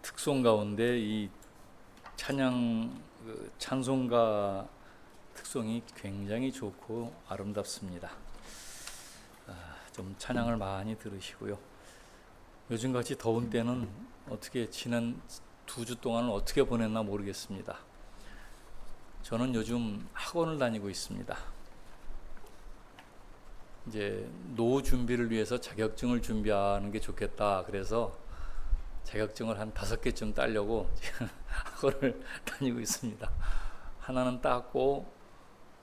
특송 가운데 이 찬송가 특송이 굉장히 좋고 아름답습니다. 좀 찬양을 많이 들으시고요. 요즘같이 더운 때는 어떻게 지난 2주 동안은 어떻게 보냈나 모르겠습니다. 저는 요즘 학원을 다니고 있습니다. 이제 노후 준비를 위해서 자격증을 준비하는 게 좋겠다. 그래서 자격증을 한 5개쯤 따려고 학원을 다니고 있습니다. 하나는 땄고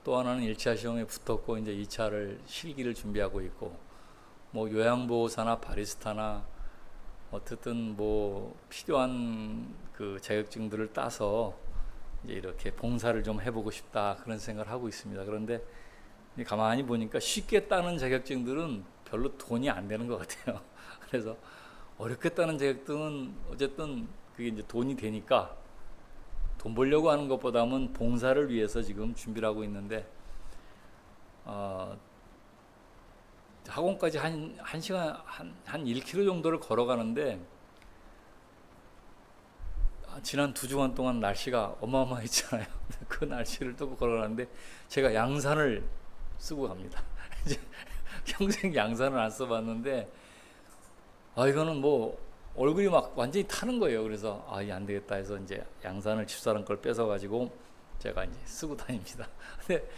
또 하나는 1차 시험에 붙었고 이제 2차를 실기를 준비하고 있고, 뭐 요양보호사나 바리스타나 어쨌든 뭐 필요한 그 자격증들을 따서 이제 이렇게 봉사를 좀 해보고 싶다, 그런 생각을 하고 있습니다. 그런데 가만히 보니까 쉽게 따는 자격증들은 별로 돈이 안 되는 것 같아요. 그래서 어렵게 따는 자격증은 어쨌든 그게 이제 돈이 되니까 돈 벌려고 하는 것보다는 봉사를 위해서 지금 준비를 하고 있는데, 학원까지 한 시간 한 1km 정도를 걸어가는데, 지난 2주간 동안 날씨가 어마어마했잖아요. 그 날씨를 또 걸어가는데 제가 양산을 쓰고 갑니다. 이제 평생 양산을 안 써봤는데 이거는 뭐 얼굴이 막 완전히 타는 거예요. 그래서 이게 안 되겠다 해서 이제 양산을 집사람 걸 뺏어 가지고 제가 이제 쓰고 다닙니다. 근데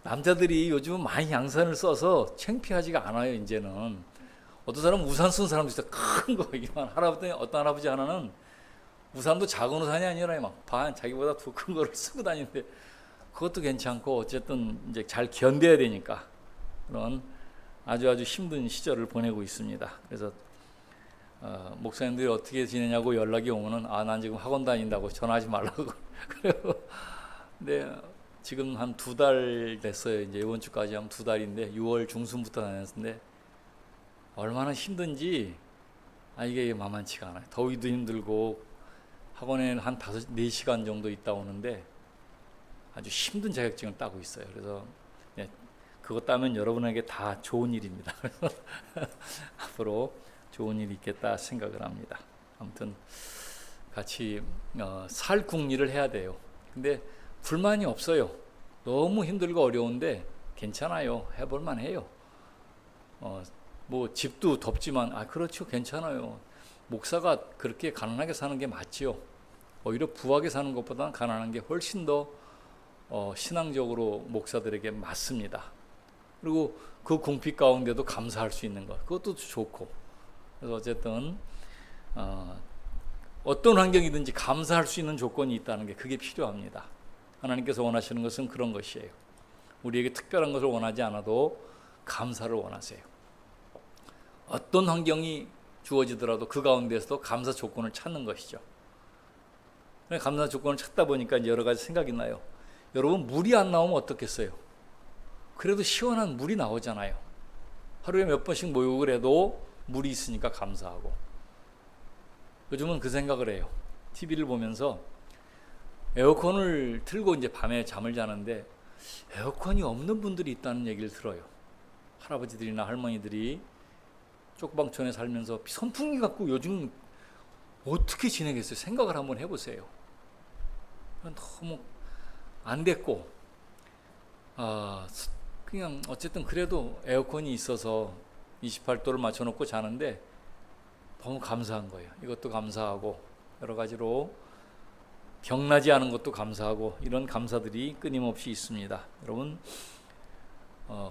남자들이 요즘은 많이 양산을 써서 창피하지가 않아요. 이제는 어떤 사람은 우산 쓴 사람도 있어요. 큰 거. 이만 할아버지, 어떤 할아버지 하나는 우산도 작은 우산이 아니라 막 자기보다 더 큰 거를 쓰고 다니는데, 그것도 괜찮고 어쨌든 이제 잘 견뎌야 되니까 그런 아주 힘든 시절을 보내고 있습니다. 그래서 목사님들이 어떻게 지내냐고 연락이 오면은 난 지금 학원 다닌다고 전화하지 말라고 그래요. 근데 지금 한 2달 됐어요. 이제 이번 주까지 하면 2달인데 6월 중순부터 다녔는데 얼마나 힘든지 이게 만만치가 않아요. 더위도 힘들고 학원에 한 4시간 정도 있다 오는데 아주 힘든 자격증을 따고 있어요. 그래서 그거 따면 여러분에게 다 좋은 일입니다. 앞으로 좋은 일이 있겠다 생각을 합니다. 아무튼 같이 살궁리를 해야 돼요. 근데 불만이 없어요. 너무 힘들고 어려운데 괜찮아요. 해볼만 해요. 뭐 집도 덥지만 그렇죠, 괜찮아요. 목사가 그렇게 가난하게 사는 게 맞지요. 오히려 부하게 사는 것보다는 가난한 게 훨씬 더 신앙적으로 목사들에게 맞습니다. 그리고 그 궁핍 가운데도 감사할 수 있는 것, 그것도 좋고. 그래서 어쨌든 어떤 환경이든지 감사할 수 있는 조건이 있다는 게, 그게 필요합니다. 하나님께서 원하시는 것은 그런 것이에요. 우리에게 특별한 것을 원하지 않아도 감사를 원하세요. 어떤 환경이 주어지더라도 그 가운데서도 감사 조건을 찾는 것이죠. 감사 조건을 찾다 보니까 여러 가지 생각이 나요. 여러분, 물이 안 나오면 어떻겠어요? 그래도 시원한 물이 나오잖아요. 하루에 몇 번씩 목욕을 해도 물이 있으니까 감사하고. 요즘은 그 생각을 해요. TV를 보면서 에어컨을 틀고 이제 밤에 잠을 자는데 에어컨이 없는 분들이 있다는 얘기를 들어요. 할아버지들이나 할머니들이 쪽방촌에 살면서 선풍기 갖고 요즘 어떻게 지내겠어요? 생각을 한번 해보세요. 너무 안 됐고, 그냥 어쨌든 그래도 에어컨이 있어서 28도를 맞춰놓고 자는데 너무 감사한 거예요. 이것도 감사하고 여러 가지로 병나지 않은 것도 감사하고, 이런 감사들이 끊임없이 있습니다. 여러분,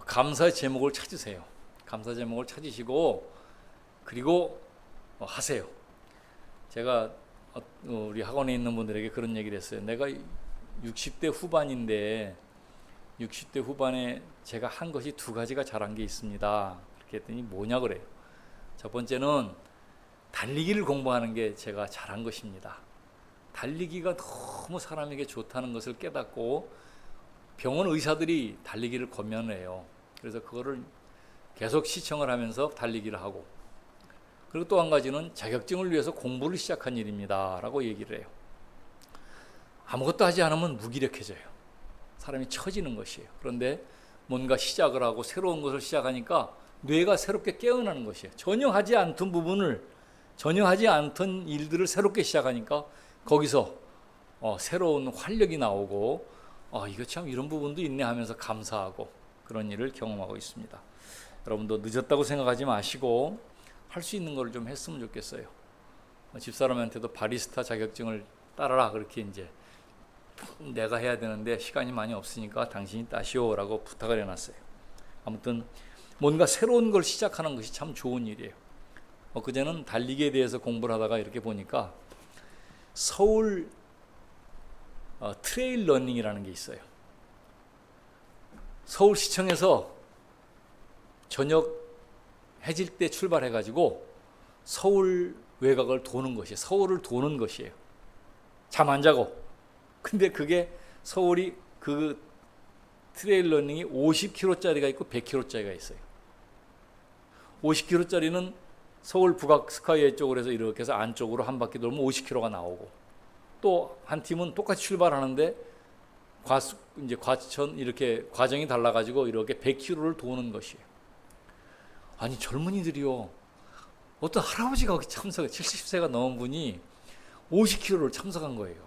감사의 제목을 찾으세요. 감사 제목을 찾으시고 그리고 하세요. 제가 우리 학원에 있는 분들에게 그런 얘기를 했어요. 내가 60대 후반인데 60대 후반에 제가 한 것이 2가지가 잘한 게 있습니다. 그렇게 했더니 뭐냐 그래요. 첫 번째는 달리기를 공부하는 게 제가 잘한 것입니다. 달리기가 너무 사람에게 좋다는 것을 깨닫고 병원 의사들이 달리기를 권면해요. 그래서 그거를 계속 시청을 하면서 달리기를 하고, 그리고 또 한 가지는 자격증을 위해서 공부를 시작한 일입니다 라고 얘기를 해요. 아무것도 하지 않으면 무기력해져요. 사람이 처지는 것이에요. 그런데 뭔가 시작을 하고 새로운 것을 시작하니까 뇌가 새롭게 깨어나는 것이에요. 전혀 하지 않던 부분을 전혀 하지 않던 일들을 새롭게 시작하니까 거기서 새로운 활력이 나오고 이거 참 이런 부분도 있네 하면서 감사하고 그런 일을 경험하고 있습니다. 여러분도 늦었다고 생각하지 마시고 할 수 있는 걸 좀 했으면 좋겠어요. 집사람한테도 바리스타 자격증을 따라라 그렇게 이제 내가 해야 되는데 시간이 많이 없으니까 당신이 따시오라고 부탁을 해놨어요. 아무튼 뭔가 새로운 걸 시작하는 것이 참 좋은 일이에요. 그제는 달리기에 대해서 공부를 하다가 이렇게 보니까 서울 트레일 러닝이라는 게 있어요. 서울시청에서 저녁 해질 때 출발해가지고 서울 외곽을 도는 것이에요. 서울을 도는 것이에요. 잠 안 자고. 근데 그게 서울이 그 트레일 러닝이 50km짜리가 있고 100km짜리가 있어요. 50km짜리는 서울 북악 스카이웨이 쪽으로 해서 이렇게 해서 안쪽으로 한 바퀴 돌면 50km가 나오고, 또 한 팀은 똑같이 출발하는데 이제 과천 이렇게 과정이 달라가지고 이렇게 100km를 도는 것이에요. 아니 젊은이들이요, 어떤 할아버지가 참석, 70세가 넘은 분이 50km를 참석한 거예요.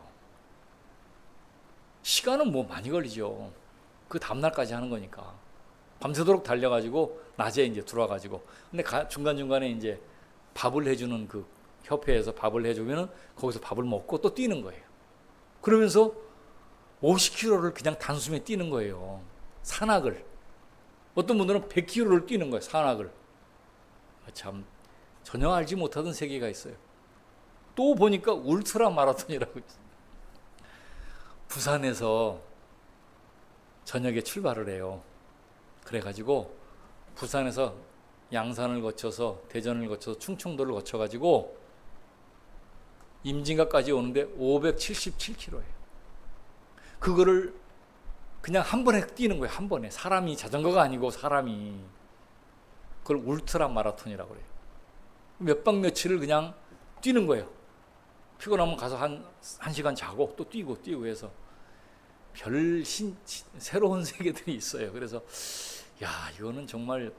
시간은 뭐 많이 걸리죠. 그 다음날까지 하는 거니까. 밤새도록 달려가지고 낮에 이제 들어와가지고, 근데 중간중간에 이제 밥을 해주는 그 협회에서 밥을 해주면은 거기서 밥을 먹고 또 뛰는 거예요. 그러면서 50km를 그냥 단숨에 뛰는 거예요. 산악을. 어떤 분들은 100km를 뛰는 거예요. 산악을. 참 전혀 알지 못하던 세계가 있어요. 또 보니까 울트라 마라톤이라고 있어요. 부산에서 저녁에 출발을 해요. 그래가지고 부산에서 양산을 거쳐서 대전을 거쳐서 충청도를 거쳐가지고 임진각까지 오는데 577km예요. 그거를 그냥 한 번에 뛰는 거예요. 한 번에. 사람이, 자전거가 아니고 사람이. 그걸 울트라 마라톤이라고 그래요. 몇 박 며칠을 그냥 뛰는 거예요. 피곤하면 가서 한 시간 자고 또 뛰고 해서 새로운 세계들이 있어요. 그래서 이거는 정말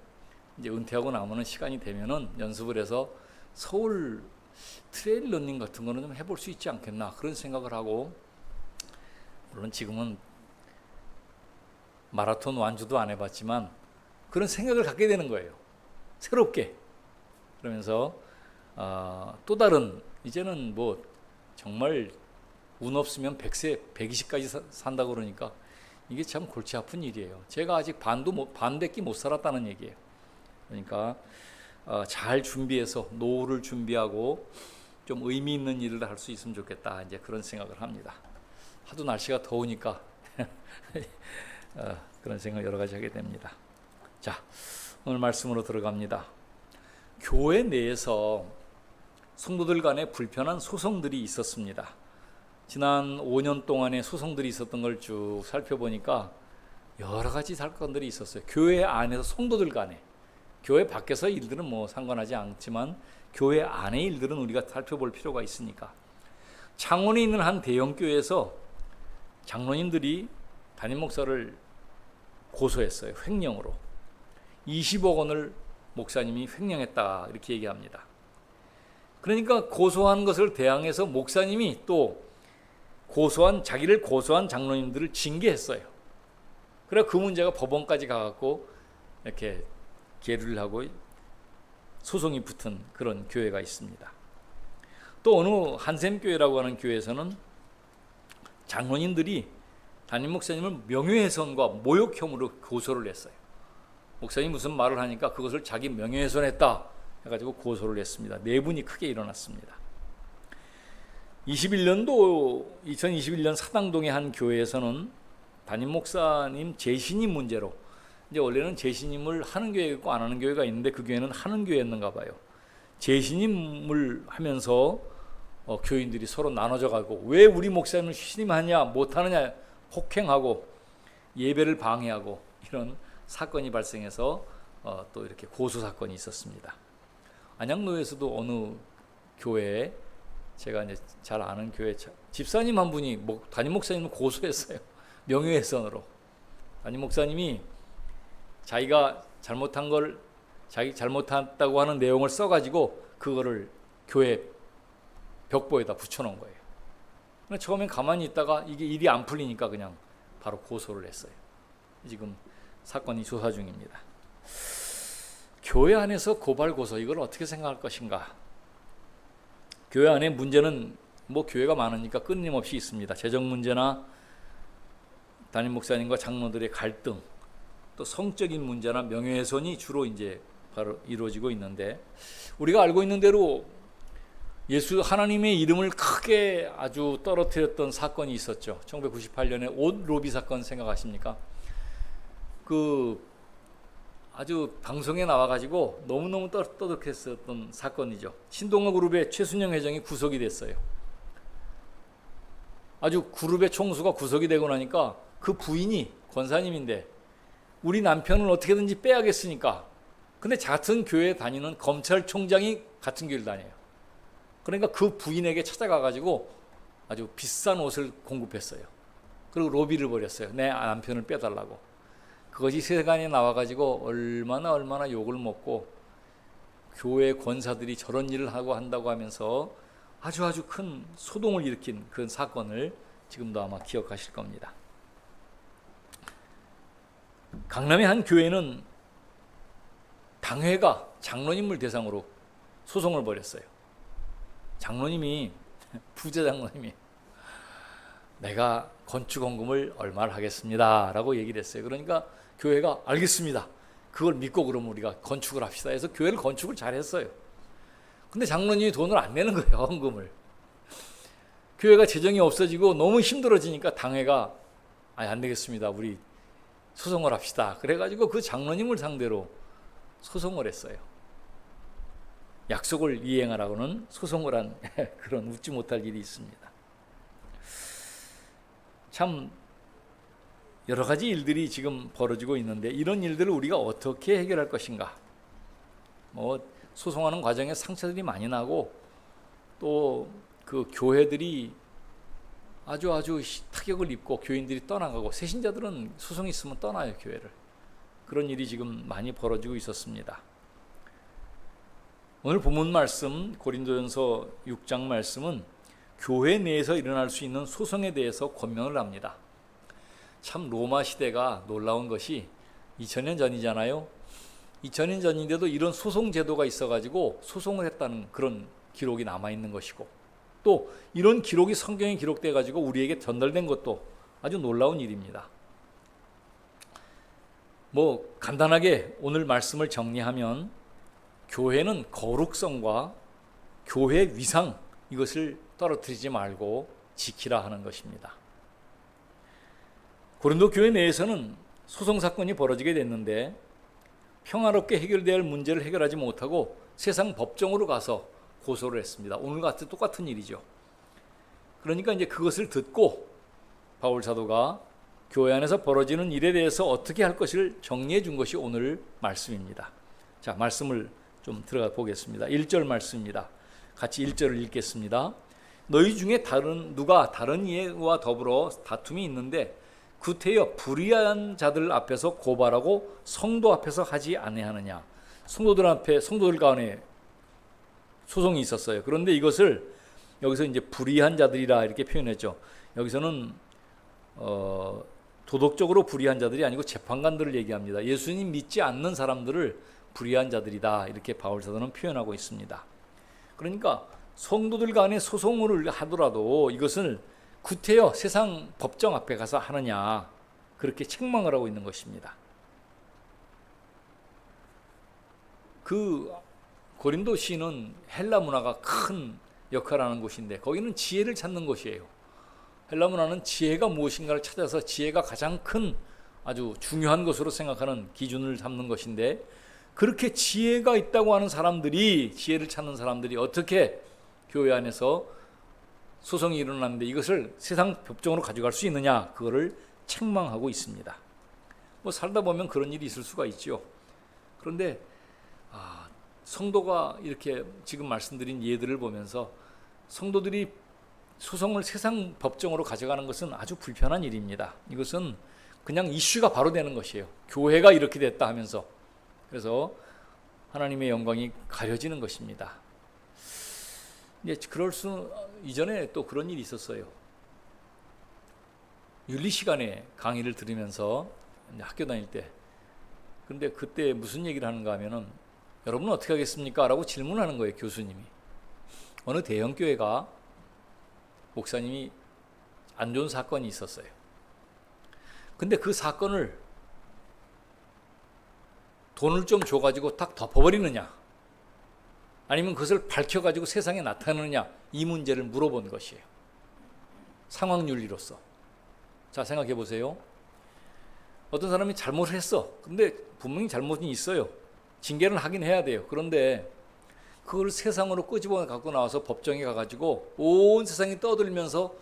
이제 은퇴하고 나면은 시간이 되면은 연습을 해서 서울 트레일 러닝 같은 거는 좀 해볼 수 있지 않겠나 그런 생각을 하고, 물론 지금은 마라톤 완주도 안 해봤지만 그런 생각을 갖게 되는 거예요. 새롭게. 그러면서 또 다른, 이제는 뭐 정말 운 없으면 100세, 120까지 산다고 그러니까 이게 참 골치 아픈 일이에요. 제가 아직 반대끼 못 살았다는 얘기예요. 그러니까 잘 준비해서 노후를 준비하고 좀 의미 있는 일을 할 수 있으면 좋겠다, 이제 그런 생각을 합니다. 하도 날씨가 더우니까 그런 생각 여러 가지 하게 됩니다. 자, 오늘 말씀으로 들어갑니다. 교회 내에서 성도들 간에 불편한 소송들이 있었습니다. 지난 5년 동안의 소송들이 있었던 걸 쭉 살펴보니까 여러 가지 사건들이 있었어요. 교회 안에서 성도들 간에. 교회 밖에서 일들은 뭐 상관하지 않지만 교회 안의 일들은 우리가 살펴볼 필요가 있으니까. 창원에 있는 한 대형교회에서 장로님들이 담임 목사를 고소했어요. 횡령으로. 20억 원을 목사님이 횡령했다, 이렇게 얘기합니다. 그러니까 고소한 것을 대항해서 목사님이 또 자기를 고소한 장로님들을 징계했어요. 그래 그 문제가 법원까지 가갖고 이렇게 계류를 하고 소송이 붙은 그런 교회가 있습니다. 또 어느 한샘교회라고 하는 교회에서는 장로님들이 담임 목사님을 명예훼손과 모욕 혐의로 고소를 했어요. 목사님이 무슨 말을 하니까 그것을 자기 명예훼손했다 해가지고 고소를 했습니다. 네 분이 크게 일어났습니다. 2021년 사당동의 한 교회에서는 담임 목사님 재신임 문제로, 이제 원래는 재신임을 하는 교회가 있고 안 하는 교회가 있는데 그 교회는 하는 교회였는가 봐요. 재신임을 하면서 교인들이 서로 나눠져 가고, 왜 우리 목사님을 신임하냐 못하느냐 폭행하고 예배를 방해하고, 이런 사건이 발생해서 또 이렇게 고소 사건이 있었습니다. 안양로에서도 어느 교회에, 제가 이제 잘 아는 교회 집사님 한 분이 담임 목사님을 고소했어요. 명예훼손으로. 담임 목사님이 자기가 잘못한 걸, 자기 잘못했다고 하는 내용을 써가지고 그거를 교회 벽보에다 붙여놓은 거예요. 근데 처음엔 가만히 있다가 이게 일이 안 풀리니까 그냥 바로 고소를 했어요. 지금 사건이 조사 중입니다. 교회 안에서 고발 고소, 이걸 어떻게 생각할 것인가? 교회 안에 문제는 뭐 교회가 많으니까 끊임없이 있습니다. 재정 문제나 담임 목사님과 장로들의 갈등, 또 성적인 문제나 명예훼손이 주로 이제 바로 이루어지고 있는데, 우리가 알고 있는 대로 예수 하나님의 이름을 크게 아주 떨어뜨렸던 사건이 있었죠. 1998년에 옷 로비 사건 생각하십니까? 그 아주 방송에 나와가지고 너무너무 떠들었던 사건이죠. 신동아 그룹의 최순영 회장이 구속이 됐어요. 아주 그룹의 총수가 구속이 되고 나니까 그 부인이 권사님인데 우리 남편을 어떻게든지 빼야겠으니까, 근데 같은 교회에 다니는 검찰총장이 같은 교회를 다녀요. 그러니까 그 부인에게 찾아가가지고 아주 비싼 옷을 공급했어요. 그리고 로비를 벌였어요. 내 남편을 빼달라고. 그것이 세간에 나와가지고 얼마나 욕을 먹고, 교회 권사들이 저런 일을 하고 한다고 하면서 아주 큰 소동을 일으킨 그 사건을 지금도 아마 기억하실 겁니다. 강남의 한 교회는 당회가 장로님을 대상으로 소송을 벌였어요. 장로님이, 부자 장로님이 내가 건축 헌금을 얼마를 하겠습니다 라고 얘기를 했어요. 그러니까 교회가 알겠습니다, 그걸 믿고 그럼 우리가 건축을 합시다 해서 교회를 건축을 잘 했어요. 근데 장로님이 돈을 안 내는 거예요, 헌금을. 교회가 재정이 없어지고 너무 힘들어지니까 당회가 안 되겠습니다, 우리 소송을 합시다. 그래가지고 그 장로님을 상대로 소송을 했어요. 약속을 이행하라고는 소송을 한 그런 웃지 못할 일이 있습니다. 참 여러 가지 일들이 지금 벌어지고 있는데, 이런 일들을 우리가 어떻게 해결할 것인가? 뭐 소송하는 과정에 상처들이 많이 나고, 또 그 교회들이 아주 타격을 입고 교인들이 떠나가고, 새신자들은 소송이 있으면 떠나요, 교회를. 그런 일이 지금 많이 벌어지고 있었습니다. 오늘 본문 말씀 고린도전서 6장 말씀은 교회 내에서 일어날 수 있는 소송에 대해서 권면을 합니다. 참 로마 시대가 놀라운 것이 2000년 전이잖아요. 2000년 전인데도 이런 소송 제도가 있어가지고 소송을 했다는 그런 기록이 남아있는 것이고, 또 이런 기록이 성경에 기록돼가지고 우리에게 전달된 것도 아주 놀라운 일입니다. 뭐 간단하게 오늘 말씀을 정리하면, 교회는 거룩성과 교회 위상, 이것을 떨어뜨리지 말고 지키라 하는 것입니다. 고린도 교회 내에서는 소송 사건이 벌어지게 됐는데, 평화롭게 해결돼야 할 문제를 해결하지 못하고 세상 법정으로 가서 고소를 했습니다. 오늘 같은 똑같은 일이죠. 그러니까 이제 그것을 듣고 바울 사도가 교회 안에서 벌어지는 일에 대해서 어떻게 할 것을 정리해 준 것이 오늘 말씀입니다. 자, 말씀을 좀 들어가 보겠습니다. 1절 말씀입니다. 같이 1절을 읽겠습니다. 너희 중에 누가 다른 이와 더불어 다툼이 있는데 구태여 불의한 자들 앞에서 고발하고 성도 앞에서 하지 아니하느냐. 성도들 가운데 소송이 있었어요. 그런데 이것을 여기서 이제 불의한 자들이라 이렇게 표현했죠. 여기서는 도덕적으로 불의한 자들이 아니고 재판관들을 얘기합니다. 예수님 믿지 않는 사람들을 불의한 자들이다, 이렇게 바울 사도는 표현하고 있습니다. 그러니까 성도들 간에 소송을 하더라도 이것을 구태여 세상 법정 앞에 가서 하느냐, 그렇게 책망을 하고 있는 것입니다. 그 고린도 시는 헬라 문화가 큰 역할을 하는 곳인데, 거기는 지혜를 찾는 곳이에요. 헬라 문화는 지혜가 무엇인가를 찾아서 지혜가 가장 큰 아주 중요한 것으로 생각하는 기준을 삼는 것인데, 그렇게 지혜가 있다고 하는 사람들이, 지혜를 찾는 사람들이 어떻게 교회 안에서 소송이 일어났는데 이것을 세상 법정으로 가져갈 수 있느냐, 그거를 책망하고 있습니다. 뭐 살다 보면 그런 일이 있을 수가 있죠. 그런데 성도가 이렇게 지금 말씀드린 예들을 보면서 성도들이 소송을 세상 법정으로 가져가는 것은 아주 불편한 일입니다. 이것은 그냥 이슈가 바로 되는 것이에요. 교회가 이렇게 됐다 하면서. 그래서 하나님의 영광이 가려지는 것입니다. 이제 그럴 수 이전에 또 그런 일이 있었어요. 윤리 시간에 강의를 들으면서 학교 다닐 때, 근데 그때 무슨 얘기를 하는가 하면은 여러분은 어떻게 하겠습니까? 라고 질문하는 거예요, 교수님이. 어느 대형 교회가 목사님이 안 좋은 사건이 있었어요. 근데 그 사건을 돈을 좀 줘가지고 딱 덮어버리느냐, 아니면 그것을 밝혀가지고 세상에 나타내느냐, 이 문제를 물어본 것이에요. 상황윤리로서. 자, 생각해 보세요. 어떤 사람이 잘못을 했어. 근데 분명히 잘못이 있어요. 징계는 하긴 해야 돼요. 그런데 그걸 세상으로 끄집어 갖고 나와서 법정에 가가지고 온 세상이 떠들면서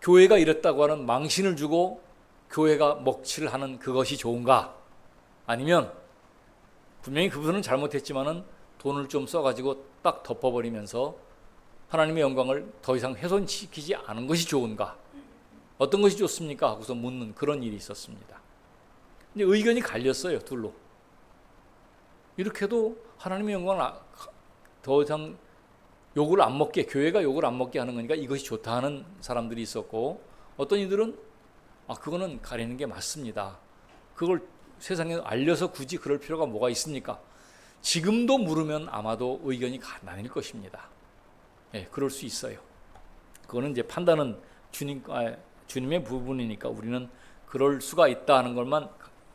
교회가 이랬다고 하는 망신을 주고 교회가 먹칠을 하는 그것이 좋은가? 아니면 분명히 그분은 잘못했지만은 돈을 좀 써가지고 딱 덮어버리면서 하나님의 영광을 더 이상 훼손시키지 않은 것이 좋은가? 어떤 것이 좋습니까? 하고서 묻는 그런 일이 있었습니다. 근데 의견이 갈렸어요, 둘로. 이렇게 해도 하나님의 영광을 더 이상 욕을 안 먹게, 교회가 욕을 안 먹게 하는 거니까 이것이 좋다 하는 사람들이 있었고, 어떤 이들은 그거는 가리는 게 맞습니다. 그걸 세상에 알려서 굳이 그럴 필요가 뭐가 있습니까? 지금도 물으면 아마도 의견이 나뉠 것입니다. 예, 그럴 수 있어요. 그거는 이제 판단은 주님의 부분이니까 우리는 그럴 수가 있다 하는 것만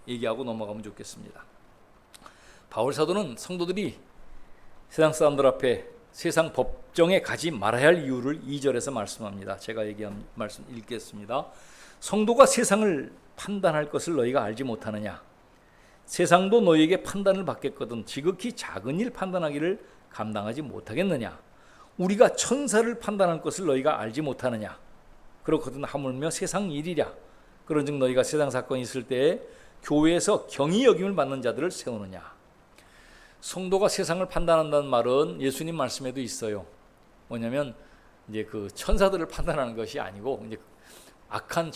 얘기하고 넘어가면 좋겠습니다. 바울 사도는 성도들이 세상 사람들 앞에 세상 법정에 가지 말아야 할 이유를 2절에서 말씀합니다. 제가 얘기한 말씀 읽겠습니다. 성도가 세상을 판단할 것을 너희가 알지 못하느냐? 세상도 너희에게 판단을 받겠거든 지극히 작은 일 판단하기를 감당하지 못하겠느냐? 우리가 천사를 판단할 것을 너희가 알지 못하느냐? 그렇거든 하물며 세상 일이랴. 그런즉 너희가 세상 사건이 있을 때에 교회에서 경히 여김을 받는 자들을 세우느냐? 성도가 세상을 판단한다는 말은 예수님 말씀에도 있어요. 뭐냐면 이제 그 천사들을 판단하는 것이 아니고 이제 악한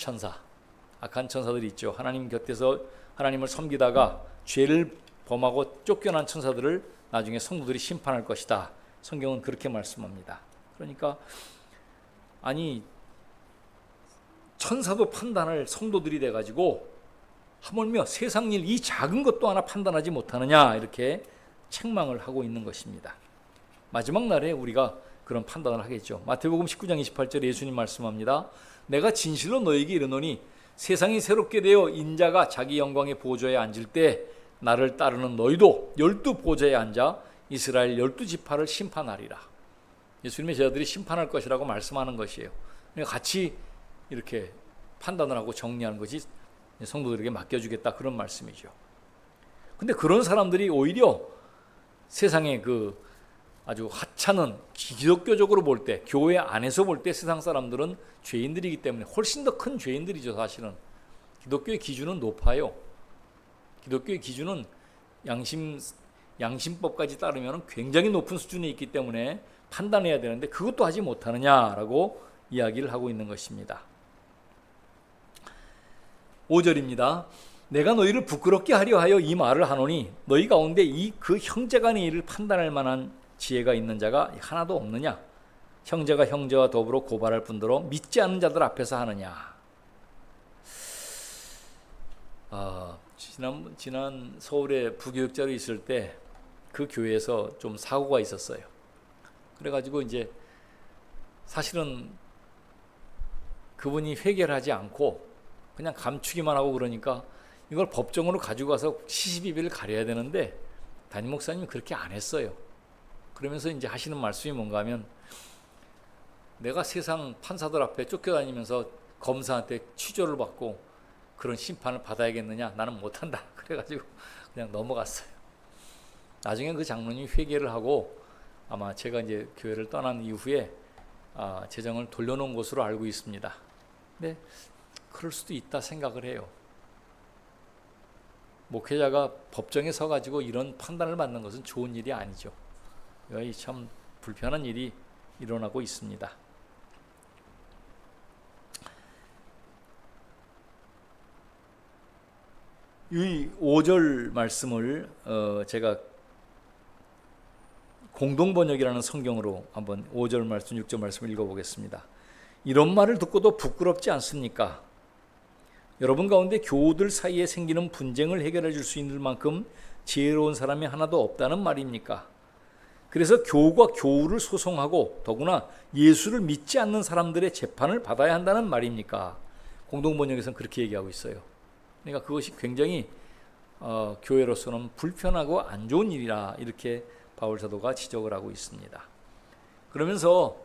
천사들이 있죠. 하나님 곁에서 하나님을 섬기다가 죄를 범하고 쫓겨난 천사들을 나중에 성도들이 심판할 것이다. 성경은 그렇게 말씀합니다. 그러니까 천사도 판단을 성도들이 돼가지고 하물며 세상 일 이 작은 것도 하나 판단하지 못하느냐 이렇게 책망을 하고 있는 것입니다. 마지막 날에 우리가 그런 판단을 하겠죠. 마태복음 19장 28절에 예수님 말씀합니다. 내가 진실로 너에게 이르노니 세상이 새롭게 되어 인자가 자기 영광의 보좌에 앉을 때 나를 따르는 너희도 12 보좌에 앉아 이스라엘 12지파를 심판하리라. 예수님의 제자들이 심판할 것이라고 말씀하는 것이에요. 그러니까 같이 이렇게 판단을 하고 정리하는 것이 성도들에게 맡겨주겠다 그런 말씀이죠. 근데 그런 사람들이 오히려 세상에 그 아주 하찮은 기독교적으로 볼 때, 교회 안에서 볼 때 세상 사람들은 죄인들이기 때문에 훨씬 더 큰 죄인들이죠. 사실은 기독교의 기준은 높아요. 기독교의 기준은 양심법까지 따르면 굉장히 높은 수준에 있기 때문에 판단해야 되는데 그것도 하지 못하느냐라고 이야기를 하고 있는 것입니다. 5절입니다. 내가 너희를 부끄럽게 하려 하여 이 말을 하노니 너희 가운데 그 형제 간의 일을 판단할 만한 지혜가 있는 자가 하나도 없느냐? 형제가 형제와 더불어 고발할 뿐더러 믿지 않는 자들 앞에서 하느냐? 지난 서울에 부교육자로 있을 때 그 교회에서 좀 사고가 있었어요. 그래가지고 이제 사실은 그분이 회개를 하지 않고 그냥 감추기만 하고 그러니까 이걸 법정으로 가지고 가서 시시비비를 가려야 되는데 담임 목사님이 그렇게 안 했어요. 그러면서 이제 하시는 말씀이 뭔가 하면 내가 세상 판사들 앞에 쫓겨다니면서 검사한테 취조를 받고 그런 심판을 받아야겠느냐? 나는 못한다. 그래가지고 그냥 넘어갔어요. 나중에 그 장로님이 회개를 하고 아마 제가 이제 교회를 떠난 이후에 재정을 돌려놓은 것으로 알고 있습니다. 근데 그럴 수도 있다 생각을 해요. 목회자가 법정에 서가지고 이런 판단을 받는 것은 좋은 일이 아니죠. 여기 참 불편한 일이 일어나고 있습니다. 이 5절 말씀을 제가 공동번역이라는 성경으로 한번 5절 말씀, 6절 말씀을 읽어보겠습니다. 이런 말을 듣고도 부끄럽지 않습니까? 여러분 가운데 교우들 사이에 생기는 분쟁을 해결해 줄 수 있는 만큼 지혜로운 사람이 하나도 없다는 말입니까? 그래서 교우가 교우를 소송하고 더구나 예수를 믿지 않는 사람들의 재판을 받아야 한다는 말입니까? 공동번역에서는 그렇게 얘기하고 있어요. 그러니까 그것이 굉장히 교회로서는 불편하고 안 좋은 일이라 이렇게 바울 사도가 지적을 하고 있습니다. 그러면서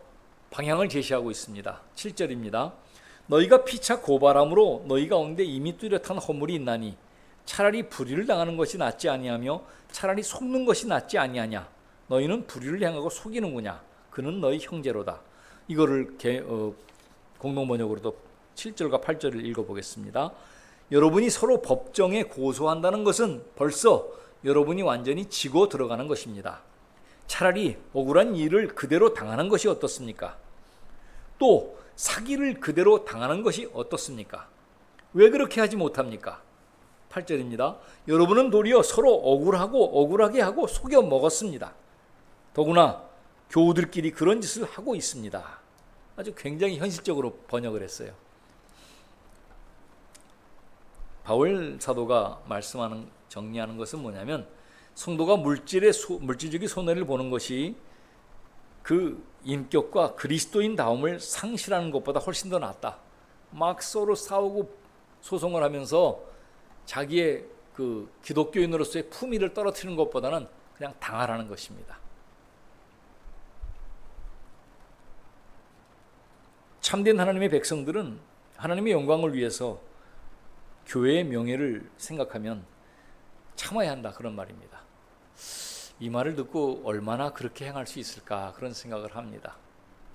방향을 제시하고 있습니다. 7절입니다. 너희가 피차 고발함으로 너희 가운데 이미 뚜렷한 허물이 있나니 차라리 불의를 당하는 것이 낫지 아니하며 차라리 속는 것이 낫지 아니하냐. 너희는 불의를 향하고 속이는구냐. 그는 너희 형제로다. 이거를 공동번역으로도 7절과 8절을 읽어보겠습니다. 여러분이 서로 법정에 고소한다는 것은 벌써 여러분이 완전히 지고 들어가는 것입니다. 차라리 억울한 일을 그대로 당하는 것이 어떻습니까? 또 사기를 그대로 당하는 것이 어떻습니까? 왜 그렇게 하지 못합니까? 8절입니다. 여러분은 도리어 서로 억울하게 하고 속여 먹었습니다. 더구나 교우들끼리 그런 짓을 하고 있습니다. 아주 굉장히 현실적으로 번역을 했어요. 바울 사도가 말씀하는, 정리하는 것은 뭐냐면 성도가 물질적인 손해를 보는 것이 그 인격과 그리스도인 다움을 상실하는 것보다 훨씬 더 낫다. 막 서로 싸우고 소송을 하면서 자기의 그 기독교인으로서의 품위를 떨어뜨리는 것보다는 그냥 당하라는 것입니다. 참된 하나님의 백성들은 하나님의 영광을 위해서 교회의 명예를 생각하면 참아야 한다, 그런 말입니다. 이 말을 듣고 얼마나 그렇게 행할 수 있을까 그런 생각을 합니다.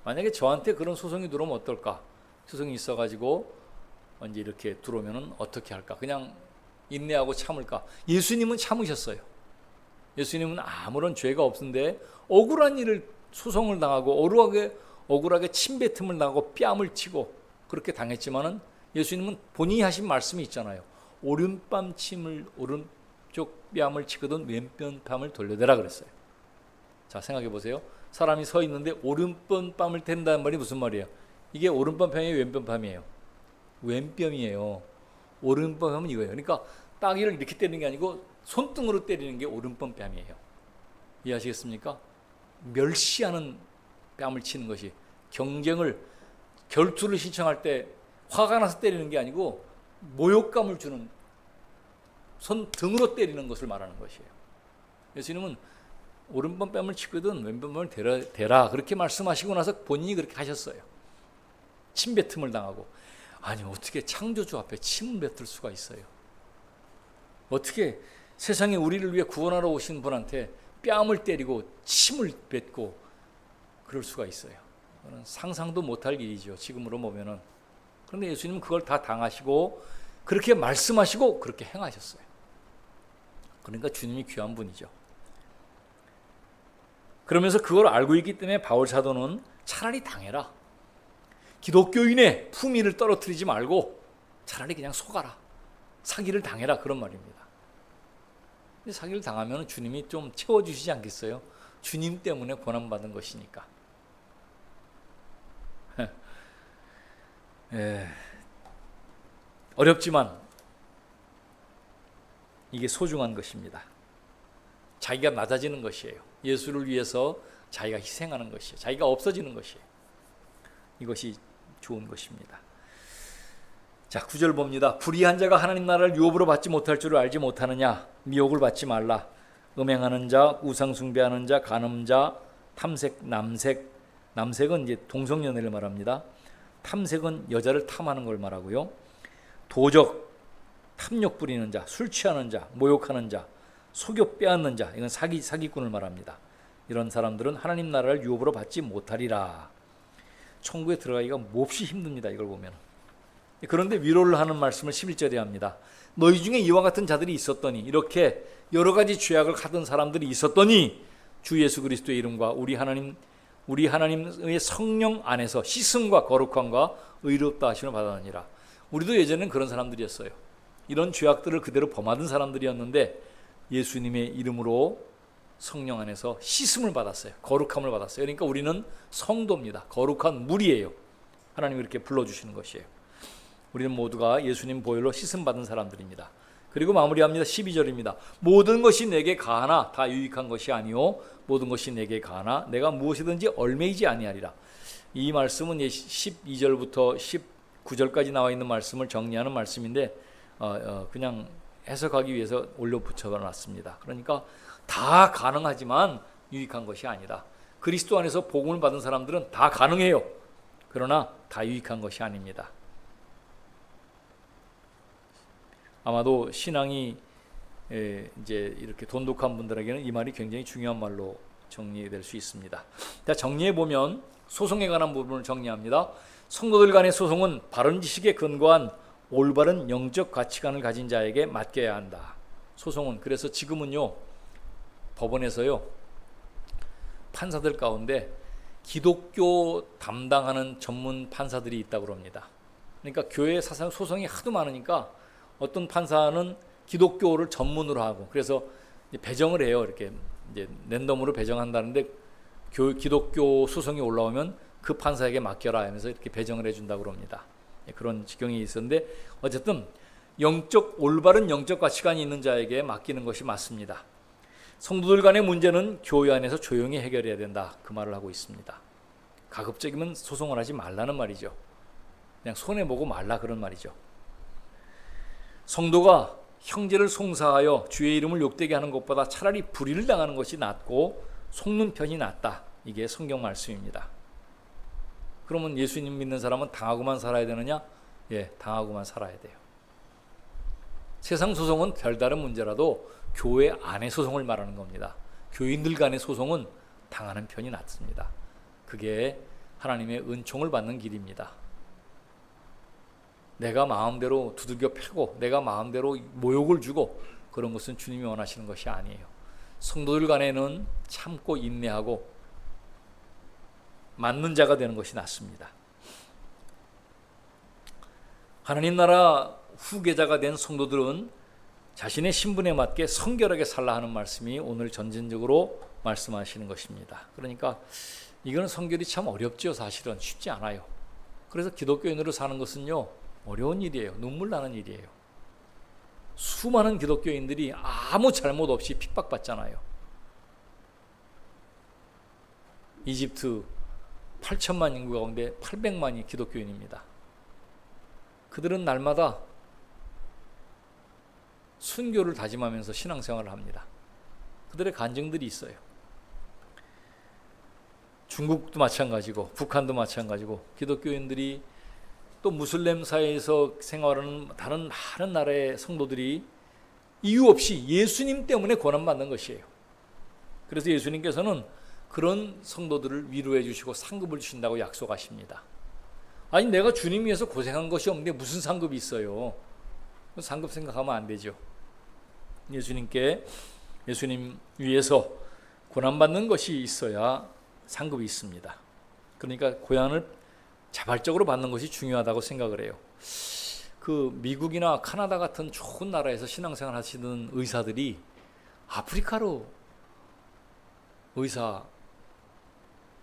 만약에 저한테 그런 소송이 들어오면 어떨까? 소송이 있어가지고 이제 이렇게 들어오면 어떻게 할까? 그냥 인내하고 참을까? 예수님은 참으셨어요. 예수님은 아무런 죄가 없는데 억울한 일을 소송을 당하고 억울하게 침뱉음을 당하고 뺨을 치고 그렇게 당했지만은 예수님은 본인이 하신 말씀이 있잖아요. 오른뺨 침을 오른쪽 뺨을 치거든 왼편 뺨을 돌려대라 그랬어요. 자, 생각해 보세요. 사람이 서 있는데 오른편 뺨을 댄다는 말이 무슨 말이에요? 이게 오른편 뺨이에요, 왼편 뺨이에요? 왼뺨이에요. 오른편 뺨은 이거예요. 그러니까 따귀를 이렇게 때리는 게 아니고 손등으로 때리는 게 오른편 뺨이에요. 이해하시겠습니까? 멸시하는 뺨을 치는 것이, 결투를 신청할 때 화가 나서 때리는 게 아니고 모욕감을 주는, 손등으로 때리는 것을 말하는 것이에요. 예수님은 오른편 뺨을 치거든 왼편 뺨을 대라 그렇게 말씀하시고 나서 본인이 그렇게 하셨어요. 침뱉음을 당하고. 아니, 어떻게 창조주 앞에 침을 뱉을 수가 있어요? 어떻게 세상에 우리를 위해 구원하러 오신 분한테 뺨을 때리고 침을 뱉고 그럴 수가 있어요? 그건 상상도 못할 일이죠, 지금으로 보면은. 그런데 예수님은 그걸 다 당하시고 그렇게 말씀하시고 그렇게 행하셨어요. 그러니까 주님이 귀한 분이죠. 그러면서 그걸 알고 있기 때문에 바울 사도는 차라리 당해라. 기독교인의 품위를 떨어뜨리지 말고 차라리 그냥 속아라. 사기를 당해라, 그런 말입니다. 근데 사기를 당하면 주님이 좀 채워주시지 않겠어요? 주님 때문에 고난받은 것이니까. 어렵지만 이게 소중한 것입니다. 자기가 낮아지는 것이에요. 예수를 위해서 자기가 희생하는 것이에요. 자기가 없어지는 것이에요. 이것이 좋은 것입니다. 자, 9절 봅니다. 불의한 자가 하나님 나라를 유업으로 받지 못할 줄을 알지 못하느냐? 미혹을 받지 말라. 음행하는 자, 우상 숭배하는 자, 간음자, 탐색, 남색은 이제 동성연애를 말합니다. 탐색은 여자를 탐하는 걸 말하고요. 도적, 탐욕 부리는 자, 술 취하는 자, 모욕하는 자, 속여 빼앗는 자, 이건 사기꾼을 말합니다. 이런 사람들은 하나님 나라를 유업으로 받지 못하리라. 천국에 들어가기가 몹시 힘듭니다, 이걸 보면. 그런데 위로를 하는 말씀을 11절에 합니다. 너희 중에 이와 같은 자들이 있었더니, 이렇게 여러 가지 죄악을 하던 사람들이 있었더니 주 예수 그리스도의 이름과 우리 하나님의 성령 안에서 씻음과 거룩함과 의롭다 하심을 받았느니라. 우리도 예전에는 그런 사람들이었어요. 이런 죄악들을 그대로 범하던 사람들이었는데 예수님의 이름으로 성령 안에서 씻음을 받았어요. 거룩함을 받았어요. 그러니까 우리는 성도입니다. 거룩한 물이에요. 하나님이 이렇게 불러주시는 것이에요. 우리는 모두가 예수님 보혈로 씻음 받은 사람들입니다. 그리고 마무리합니다. 12절입니다. 모든 것이 내게 가하나 다 유익한 것이 아니요 모든 것이 내게 가하나 내가 무엇이든지 얽매이지 아니하리라. 이 말씀은 12절부터 19절까지 나와 있는 말씀을 정리하는 말씀인데 그냥 해석하기 위해서 올려 붙여놨습니다. 그러니까 다 가능하지만 유익한 것이 아니다. 그리스도 안에서 복음을 받은 사람들은 다 가능해요. 그러나 다 유익한 것이 아닙니다. 아마도 신앙이 이제 이렇게 돈독한 분들에게는 이 말이 굉장히 중요한 말로 정리될 수 있습니다. 자, 정리해 보면 소송에 관한 부분을 정리합니다. 성도들 간의 소송은 바른 지식에 근거한 올바른 영적 가치관을 가진 자에게 맡겨야 한다. 소송은 그래서 지금은요 법원에서요 판사들 가운데 기독교 담당하는 전문 판사들이 있다고 합니다. 그러니까 교회 사상 소송이 하도 많으니까 어떤 판사는 기독교를 전문으로 하고 그래서 배정을 해요. 이렇게 이제 랜덤으로 배정한다는데 기독교 소송이 올라오면 그 판사에게 맡겨라 하면서 이렇게 배정을 해준다고 합니다. 그런 지경이 있었는데 어쨌든 올바른 영적 가치관이 있는 자에게 맡기는 것이 맞습니다. 성도들 간의 문제는 교회 안에서 조용히 해결해야 된다. 그 말을 하고 있습니다. 가급적이면 소송을 하지 말라는 말이죠. 그냥 손해보고 말라 그런 말이죠. 성도가 형제를 송사하여 주의 이름을 욕되게 하는 것보다 차라리 불의를 당하는 것이 낫고 속는 편이 낫다. 이게 성경 말씀입니다. 그러면 예수님 믿는 사람은 당하고만 살아야 되느냐? 예, 당하고만 살아야 돼요. 세상 소송은 별다른 문제라도 교회 안의 소송을 말하는 겁니다. 교인들 간의 소송은 당하는 편이 낫습니다. 그게 하나님의 은총을 받는 길입니다. 내가 마음대로 두들겨 패고 내가 마음대로 모욕을 주고 그런 것은 주님이 원하시는 것이 아니에요. 성도들 간에는 참고 인내하고 맞는 자가 되는 것이 낫습니다. 하나님 나라 후계자가 된 성도들은 자신의 신분에 맞게 성결하게 살라 하는 말씀이 오늘 전진적으로 말씀하시는 것입니다. 그러니까 이거는 성결이 참 어렵죠. 사실은 쉽지 않아요. 그래서 기독교인으로 사는 것은요 어려운 일이에요. 눈물 나는 일이에요. 수많은 기독교인들이 아무 잘못 없이 핍박받잖아요. 이집트 8천만 인구 가운데 800만이 기독교인입니다. 그들은 날마다 순교를 다짐하면서 신앙생활을 합니다. 그들의 간증들이 있어요. 중국도 마찬가지고 북한도 마찬가지고 기독교인들이 또 무슬림 사회에서 생활하는 다른 많은 나라의 성도들이 이유 없이 예수님 때문에 고난받는 것이에요. 그래서 예수님께서는 그런 성도들을 위로해 주시고 상급을 주신다고 약속하십니다. 아니 내가 주님 위해서 고생한 것이 없는데 무슨 상급이 있어요. 상급 생각하면 안 되죠. 예수님 위해서 고난받는 것이 있어야 상급이 있습니다. 그러니까 고난을 자발적으로 받는 것이 중요하다고 생각을 해요. 그 미국이나 카나다 같은 좋은 나라에서 신앙생활 하시는 의사들이 아프리카로 의사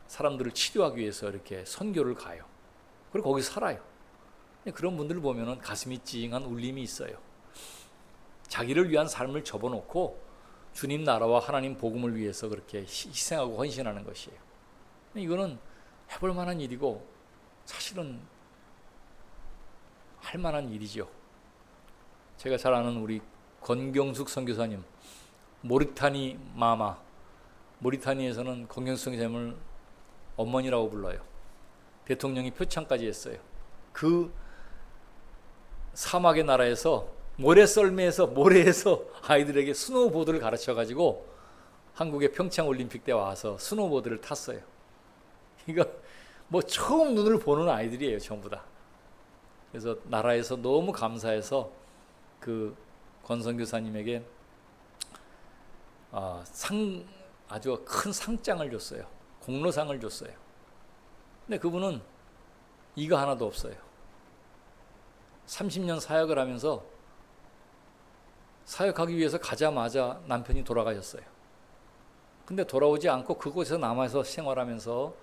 사람들을 치료하기 위해서 이렇게 선교를 가요. 그리고 거기 살아요. 그런 분들을 보면 가슴이 찡한 울림이 있어요. 자기를 위한 삶을 접어놓고 주님 나라와 하나님 복음을 위해서 그렇게 희생하고 헌신하는 것이에요. 이거는 해볼 만한 일이고 사실은 할 만한 일이죠. 제가 잘 아는 우리 권경숙 선교사님, 모리타니 마마, 모리타니에서는 권경숙 선교사님을 어머니라고 불러요. 대통령이 표창까지 했어요. 그 사막의 나라에서 모래썰매에서 모래에서 아이들에게 스노우보드를 가르쳐가지고 한국의 평창올림픽 때 와서 스노우보드를 탔어요. 이거 뭐 처음 눈을 보는 아이들이에요, 전부 다. 그래서 나라에서 너무 감사해서 그 권선교사님에게 아주 큰 상장을 줬어요. 공로상을 줬어요. 근데 그분은 이가 하나도 없어요. 30년 사역을 하면서 사역하기 위해서 가자마자 남편이 돌아가셨어요. 근데 돌아오지 않고 그곳에서 남아서 생활하면서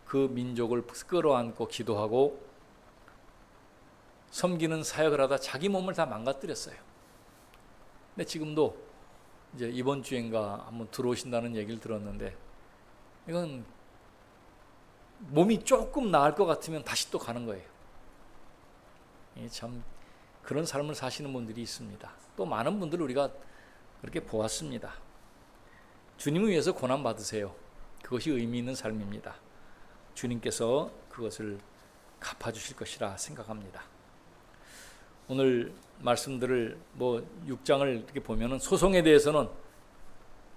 그 민족을 끌어안고 기도하고 섬기는 사역을 하다 자기 몸을 다 망가뜨렸어요. 근데 지금도 이제 이번 주인가 한번 들어오신다는 얘기를 들었는데, 이건 몸이 조금 나을 것 같으면 다시 또 가는 거예요. 참 그런 삶을 사시는 분들이 있습니다. 또 많은 분들을 우리가 그렇게 보았습니다. 주님을 위해서 고난 받으세요. 그것이 의미 있는 삶입니다. 주님께서 그것을 갚아주실 것이라 생각합니다. 오늘 말씀들을 6장을 이렇게 보면은 소송에 대해서는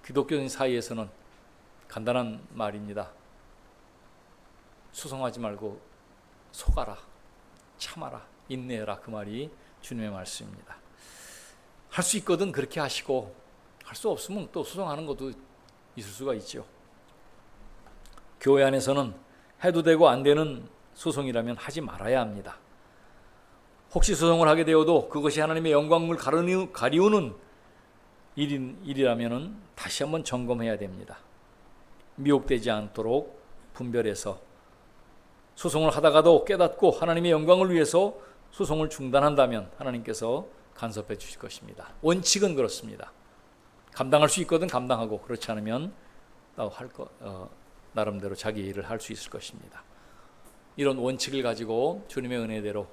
기독교인 사이에서는 간단한 말입니다. 소송하지 말고 속아라, 참아라, 인내해라, 그 말이 주님의 말씀입니다. 할 수 있거든 그렇게 하시고, 할 수 없으면 또 소송하는 것도 있을 수가 있죠. 교회 안에서는 해도 되고 안 되는 소송이라면 하지 말아야 합니다. 혹시 소송을 하게 되어도 그것이 하나님의 영광을 가리우는 일이라면 다시 한번 점검해야 됩니다. 미혹되지 않도록 분별해서 소송을 하다가도 깨닫고 하나님의 영광을 위해서 소송을 중단한다면 하나님께서 간섭해 주실 것입니다. 원칙은 그렇습니다. 감당할 수 있거든 감당하고, 그렇지 않으면 나름대로 자기 일을 할 수 있을 것입니다. 이런 원칙을 가지고 주님의 은혜대로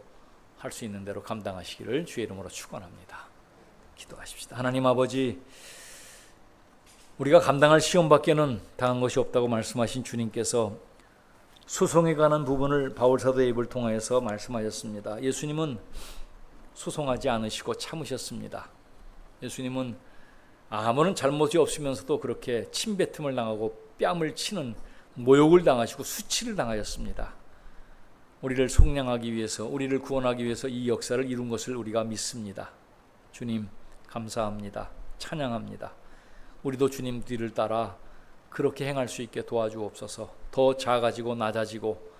할 수 있는 대로 감당하시기를 주의 이름으로 축원합니다. 기도하십시다. 하나님 아버지, 우리가 감당할 시험밖에는 당한 것이 없다고 말씀하신 주님께서 소송에 관한 부분을 바울 사도의 입을 통하여서 말씀하셨습니다. 예수님은 소송하지 않으시고 참으셨습니다. 예수님은 아무런 잘못이 없으면서도 그렇게 침뱉음을 당하고 뺨을 치는 모욕을 당하시고 수치를 당하셨습니다. 우리를 속량하기 위해서, 우리를 구원하기 위해서 이 역사를 이룬 것을 우리가 믿습니다. 주님 감사합니다. 찬양합니다. 우리도 주님 뒤를 따라 그렇게 행할 수 있게 도와주옵소서. 더 작아지고 낮아지고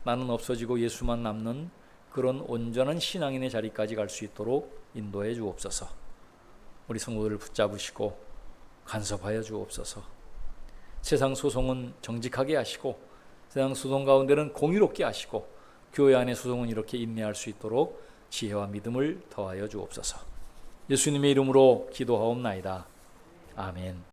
나는 없어지고 예수만 남는 그런 온전한 신앙인의 자리까지 갈 수 있도록 인도해 주옵소서. 우리 성도들을 붙잡으시고 간섭하여 주옵소서. 세상 소송은 정직하게 하시고, 세상 소송 가운데는 공의롭게 하시고, 교회 안의 소송은 이렇게 인내할 수 있도록 지혜와 믿음을 더하여 주옵소서. 예수님의 이름으로 기도하옵나이다. 아멘.